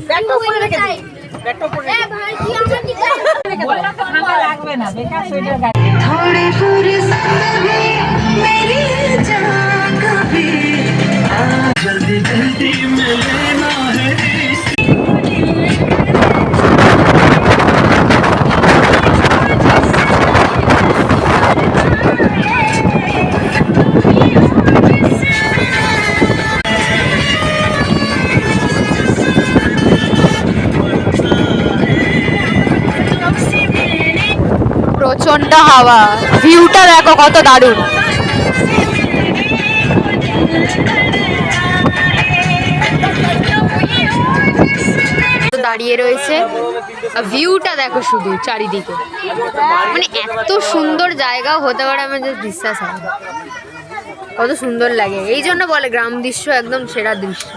ব্যাগটা উপরে রেখে দিই, ব্যাগটা উপরে রেখে দিই। বললা তো ঠান্ডা লাগবে না, বেকার সোয়েটার গায়ে। থোড়ে ফুরসত মে মেরি জান কভি জলদি জলদি মিলে না है। প্রচন্ড হাওয়া, ভিউটা দেখো কত দারুণ। দাঁড়িয়ে রয়েছে, ভিউটা দেখো শুধু চারিদিকে, মানে এত সুন্দর জায়গাও হতে পারে আমাদের বিশ্বাস হয়, কত সুন্দর লাগে। এই জন্য বলে গ্রাম দৃশ্য একদম সেরা দৃশ্য।